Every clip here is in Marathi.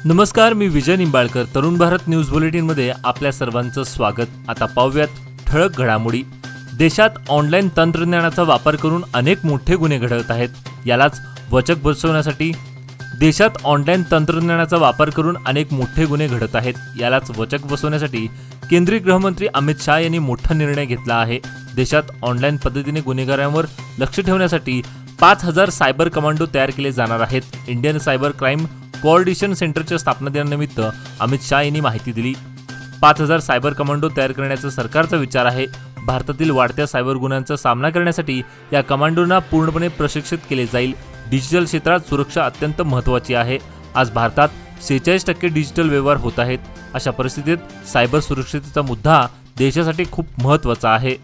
नमस्कार, मी विजय निंबाळकर. तरुण भारत न्यूज बुलेटिनमध्ये आपल्या सर्वांचं स्वागत. आता पाहूयात ठळक घडामोडी. देशात ऑनलाईन तंत्रज्ञानाचा वापर करून अनेक मोठे गुन्हे घडत आहेत. यालाच वचक बसवण्यासाठी केंद्रीय गृहमंत्री अमित शाह यांनी मोठा निर्णय घेतला आहे. देशात ऑनलाईन पद्धतीने गुन्हेगारांवर लक्ष ठेवण्यासाठी 5000 सायबर कमांडो तयार केले जाणार आहेत. इंडियन सायबर क्राईम कोऑर्डिनेशन सेंटरच्या स्थापना दिनानिमित्त अमित शाह यांनी माहिती दिली. 5000 सायबर कमांडो तयार करण्याचा सरकारचा विचार आहे. भारतातील वाढत्या सायबर गुन्ह्यांचा सामना करण्यासाठी या कमांडोंना पूर्णपणे प्रशिक्षित केले जाईल. डिजिटल क्षेत्रात सुरक्षा अत्यंत महत्त्वाची आहे. आज भारतात 46% डिजिटल व्यवहार होत आहेत. अशा परिस्थितीत सायबर सुरक्षेचा मुद्दा देशासाठी खूप महत्त्वाचा आहे.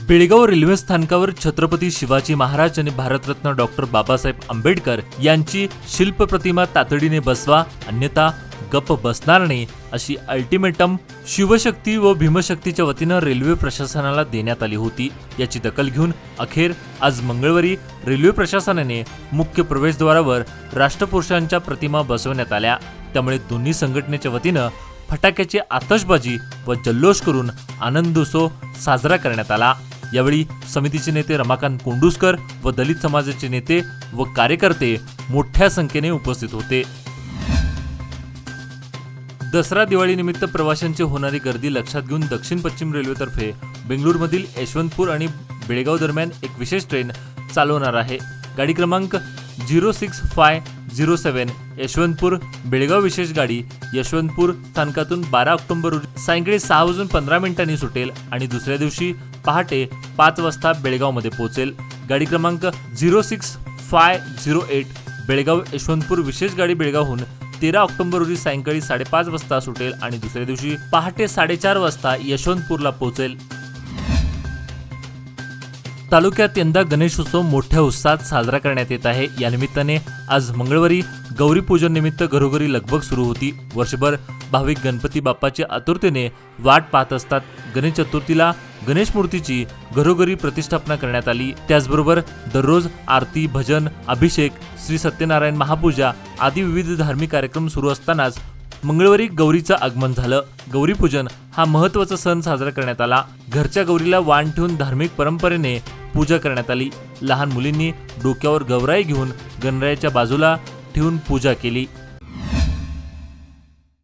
बेळगाव रेल्वे स्थानकावर छत्रपती शिवाजी महाराज आणि भारतरत्न डॉक्टर बाबासाहेब आंबेडकर यांची शिल्पप्रतिमा तातडीने बसवा, अन्यथा गप्प बसणार नाही, अशी अल्टिमेटम शिवशक्ती व भीमशक्तीच्या वतीनं रेल्वे प्रशासनाला देण्यात आली होती. याची दखल घेऊन अखेर आज मंगळवारी रेल्वे प्रशासनाने मुख्य प्रवेशद्वारावर राष्ट्रपुरुषांच्या प्रतिमा बसवण्यात आल्या. त्यामुळे दोन्ही संघटनेच्या वतीनं फटाक्याची आतषबाजी व जल्लोष करून आनंदोत्सव साजरा करण्यात आला. यावेळी समितीचे नेते रमाकांत कोंडुस्कर व दलित समाजाचे नेते व कार्यकर्ते मोठ्या संख्येने उपस्थित होते. दसरा दिवाळी निमित्त प्रवाशांची होणारी गर्दी लक्षात घेऊन दक्षिण पश्चिम रेल्वेतर्फे बेंगळुरूमधील यशवंतपूर आणि बेळगाव दरम्यान एक विशेष ट्रेन चालवणार आहे. गाडी क्रमांक 06507 यशवंतपूर बेळगाव विशेष गाडी यशवंतपूर स्थानकातून 12 ऑक्टोबर रोजी सायंकाळी 6:15 सुटेल आणि दुसऱ्या दिवशी पहाटे 5 वाजता बेळगावमध्ये पोहोचेल. गाडी क्रमांक 06508 बेळगाव यशवंतपूर विशेष गाडी बेळगावहून 13 ऑक्टोबर रोजी सायंकाळी 5:30 वाजता सुटेल आणि दुसऱ्या दिवशी पहाटे 4:30 वाजता यशवंतपूरला पोहोचेल. तालुक्यात यंदा गणेशोत्सव मोठ्या उत्साहात साजरा करण्यात येत आहे. या निमित्ताने आज मंगळवारी गौरी पूजन निमित्त घरोघरी लगबग सुरू होती. वर्षभर भाविक गणपती बाप्पाची आतुरतेने वाट पाहत असतात. गणेश चतुर्थीला गणेश मूर्तीची घरोघरी प्रतिष्ठापना करण्यात आली. त्याचबरोबर दररोज आरती, भजन, अभिषेक, श्री सत्यनारायण महापूजा आदी विविध धार्मिक कार्यक्रम सुरू असतानाच मंगळवारी गौरीचं आगमन झालं. गौरीपूजन हा महत्त्वाचा सण साजरा करण्यात आला. घरच्या गौरीला वाण ठेवून धार्मिक परंपरेने पूजा करण्यात आली. लहान मुलींनी डोक्यावर गौराई घेऊन गणरायाच्या बाजूला ठेवून पूजा केली.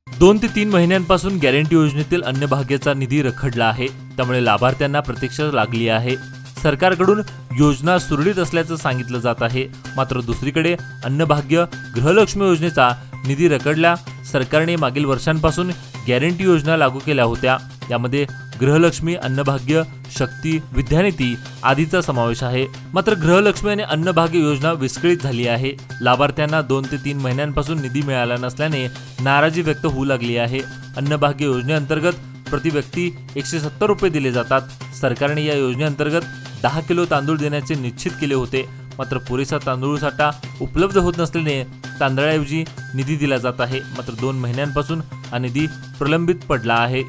2 ते 3 महिन्यांपासून गॅरंटी योजनेतील अन्नभाग्याचा निधी रखडला आहे. त्यामुळे लाभार्थ्यांना प्रतीक्षा लागली आहे. सरकारकडून योजना सुरळीत असल्याचं सांगितलं जात आहे. मात्र दुसरीकडे अन्नभाग्य गृहलक्ष्मी योजनेचा निधी रखडला. सरकारने मागील वर्षांपासून गॅरंटी योजना लागू केल्या होत्या. यामध्ये गृहलक्ष्मी, अन्नभाग्य, शक्ती, विद्यानिधी आदीचा समावेश आहे. मात्र गृहलक्ष्मी आणि अन्नभाग्य योजना विस्कळीत झाली आहे. लाभार्थ्यांना 2 ते 3 महिन्यांपासून निधी मिळाला नसल्याने नाराजी व्यक्त होऊ लागली आहे. अन्नभाग्य योजनेअंतर्गत प्रति व्यक्ती 170 रुपये दिले जातात. सरकारने या योजनेअंतर्गत 10 किलो तांदूळ देण्याचे निश्चित केले होते. मात्र पुरेसा तांदूळ साठा उपलब्ध होत नसल्याने तांदळाऐवजी निधी दिला जात आहे. मात्र 2 महिन्यांपासून हा निधी प्रलंबित पडला आहे.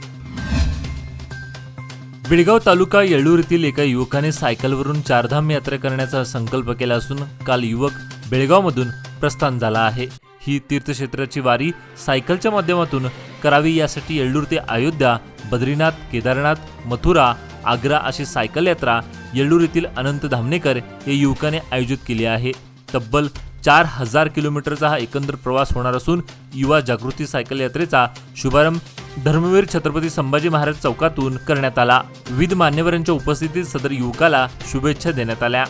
बेळगाव तालुका येळ्ळूर येथील एका युवकाने सायकलवरून चारधाम यात्रा करण्याचा संकल्प केला असून काल युवक बेळगावमधून प्रस्थान झाला आहे. ही तीर्थक्षेत्राची वारी सायकलच्या माध्यमातून करावी यासाठी येळ्ळूर ते अयोध्या, बद्रीनाथ, केदारनाथ, मथुरा, आग्रा अशी सायकल यात्रा येळ्ळूर येथील अनंत धामणेकर या युवकाने आयोजित केली आहे. तब्बल 4000 किलोमीटरचा हा एकंदर प्रवास होणार असून युवा जागृती सायकल यात्रेचा शुभारंभ धर्मवीर छत्रपती संभाजी महाराज चौकातून करण्यात आला. विविध मान्यवरांच्या उपस्थितीत सदर युवकाला शुभेच्छा देण्यात आल्या.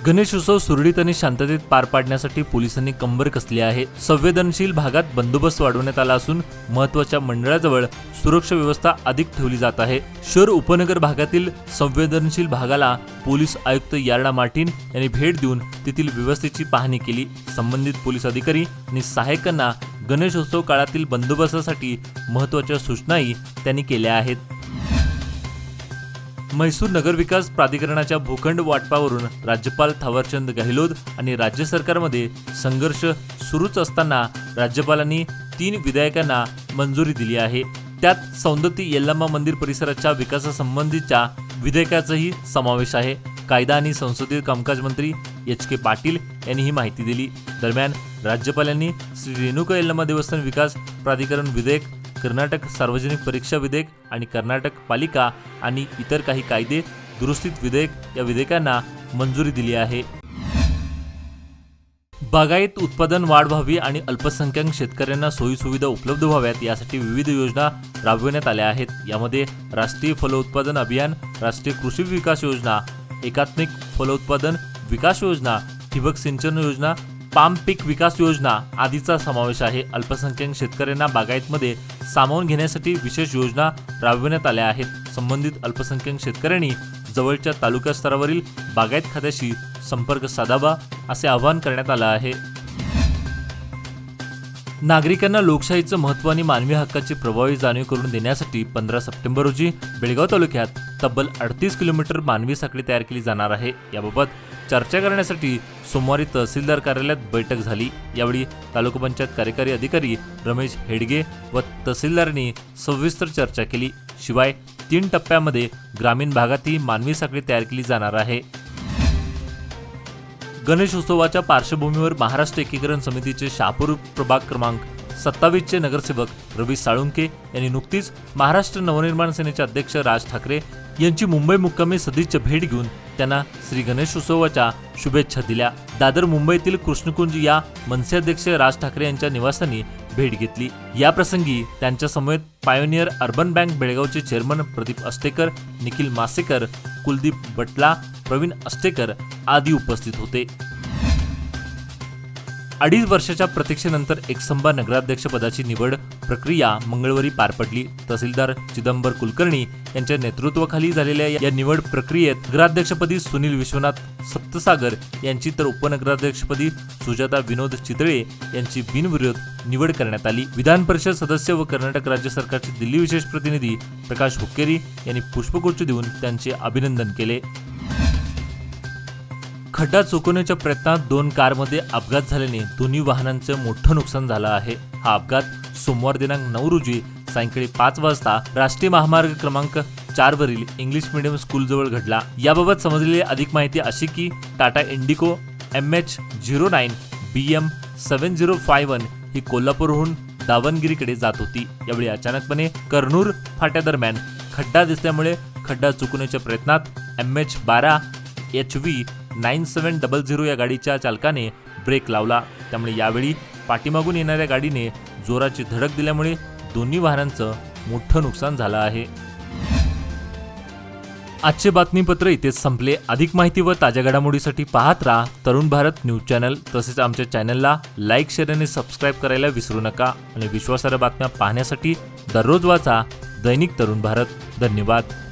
गणेशोत्सव सुरळीत आणि शांततेत पार पाडण्यासाठी पोलिसांनी कंबर कसली आहे. संवेदनशील भागात बंदोबस्त वाढवण्यात आला असून महत्त्वाच्या मंडळाजवळ सुरक्षा व्यवस्था अधिक ठेवली जात आहे. शहर उपनगर भागातील संवेदनशील भागाला पोलीस आयुक्त यार्डा मार्टिन यांनी भेट देऊन तेथील व्यवस्थेची पाहणी केली. संबंधित पोलीस अधिकारी आणि सहाय्यकांना गणेशोत्सव काळातील बंदोबस्तासाठी महत्त्वाच्या सूचनाही त्यांनी केल्या आहेत. म्हैसूर नगरविकास प्राधिकरणाच्या भूखंड वाटपावरून राज्यपाल थावरचंद गेहलोत आणि राज्य सरकारमध्ये संघर्ष सुरूच असताना राज्यपालांनी 3 विधेयकांना मंजुरी दिली आहे. त्यात सौंदत्ती येल्लम्मा मंदिर परिसराच्या विकासासंबंधीच्या विधेयकाचाही समावेश आहे. कायदा आणि संसदीय कामकाज मंत्री एच.के. पाटील यांनी ही माहिती दिली. दरम्यान राज्यपालांनी श्री रेणुका यल्लम्मा देवस्थान विकास प्राधिकरण विधेयक, कर्नाटक सार्वजनिक परीक्षा विधेयक आणि कर्नाटक पालिका आणि इतर काही कायदे दुरुस्तीत विधेयक या विधेयकांना मंजुरी दिली आहे. बागायत उत्पादन वाढ व्हावी आणि अल्पसंख्याक शेतकऱ्यांना सोयीसुविधा उपलब्ध व्हाव्यात यासाठी विविध योजना राबविण्यात आल्या आहेत. यामध्ये राष्ट्रीय फलोत्पादन अभियान, राष्ट्रीय कृषी विकास योजना, एकात्मिक फलोत्पादन विकास योजना, ठिबक सिंचन योजना, पाम पीक विकास योजना आदीचा समावेश आहे. अल्पसंख्याक शेतकऱ्यांना बागायतमध्ये सामावून घेण्यासाठी विशेष योजना राबविण्यात आल्या आहेत. संबंधित अल्पसंख्याक शेतकऱ्यांनी जवळच्या तालुका स्तरावरील बागायत खात्याशी संपर्क साधावा असे आवाहन करण्यात आलं आहे. नागरिकांना लोकशाहीचं महत्त्व आणि मानवी हक्काची प्रभावी जाणीव करून देण्यासाठी 15 सप्टेंबर रोजी बेळगाव तालुक्यात तब्बल 38 किलोमीटर मानवी साखळी तयार केली जाणार आहे. याबाबत चर्चा करण्यासाठी सोमवारी तहसीलदार कार्यालयात बैठक झाली. यावेळी तालुका पंचायत कार्यकारी अधिकारी रमेश हेडगे व तहसीलदारांनी सविस्तर चर्चा केली. शिवाय 3 टप्प्यामध्ये ग्रामीण भागातही मानवी साखळी तयार केली जाणार आहे. गणेशोत्सवाच्या पार्श्वभूमीवर महाराष्ट्र एकीकरण समितीचे शहापूर प्रभाग क्रमांक 27 चे नगरसेवक रवी साळुंके यांनी नुकतीच महाराष्ट्र नवनिर्माण सेनेचे अध्यक्ष राज ठाकरे यांची मुंबई मुक्कामी सदिच्छा भेट घेऊन त्यांना श्री गणेशोत्सवाच्या शुभेच्छा दिल्या. दादर मुंबईतील कृष्णकुंज या मनसे अध्यक्ष राज ठाकरे यांच्या निवासस्थानी भेट घेतली. या प्रसंगी त्यांच्या समवेत पायोनियर अर्बन बँक बेळगावचे चेअरमन प्रदीप अस्टेकर, निखिल मासेकर, कुलदीप बटला, प्रवीण अस्टेकर आदी उपस्थित होते. 2.5 वर्षाच्या प्रतीक्षेनंतर एकसंबा नगराध्यक्षपदाची निवड प्रक्रिया मंगळवारी पार पडली. तहसीलदार चिदंबर कुलकर्णी यांच्या नेतृत्वाखाली झालेल्या या निवड प्रक्रियेत नगराध्यक्षपदी सुनील विश्वनाथ सप्तसागर यांची तर उपनगराध्यक्षपदी सुजाता विनोद चितळे यांची बिनविरोध निवड करण्यात आली. विधान परिषद सदस्य व कर्नाटक राज्य सरकारचे दिल्ली विशेष प्रतिनिधी प्रकाश हुक्केरी यांनी पुष्पगुच्छ देऊन त्यांचे अभिनंदन केले. खड्डा चुकवण्याच्या प्रयत्नात 2 कारमध्ये अपघात झाल्याने दोन्ही वाहनांचं मोठं नुकसान झालं आहे. हा अपघात सोमवार दिनांक 9 रोजी सायंकाळी 5 वाजता राष्ट्रीय महामार्ग क्रमांक 4 वरील इंग्लिश मीडियम स्कूलजवळ घडला. याबाबत समजलेली अधिक माहिती अशी की टाटा इंडिको MH09 BM 7051 ही कोल्हापूरहून दावणगिरीकडे जात होती. यावेळी अचानकपणे कर्नूर फाट्यादरम्यान खड्डा दिसल्यामुळे खड्डा चुकवण्याच्या प्रयत्नात MH12 HV 9700 या गाडीच्या चालकाने ब्रेक लावला. त्यामुळे यावेळी पाठीमागून येणाऱ्या गाडीने जोराची धडक दिल्यामुळे दोन्ही वाहनांचं मोठं नुकसान झालं आहे. आजचे बातमीपत्र इथेच संपले. अधिक माहिती व ताज्या घडामोडीसाठी पाहत राहा तरुण भारत न्यूज चॅनल. तसेच आमच्या चॅनलला लाईक, शेअर आणि सबस्क्राईब करायला विसरू नका. आणि विश्वासार्ह बातम्या पाहण्यासाठी दररोज वाचा दैनिक तरुण भारत. धन्यवाद.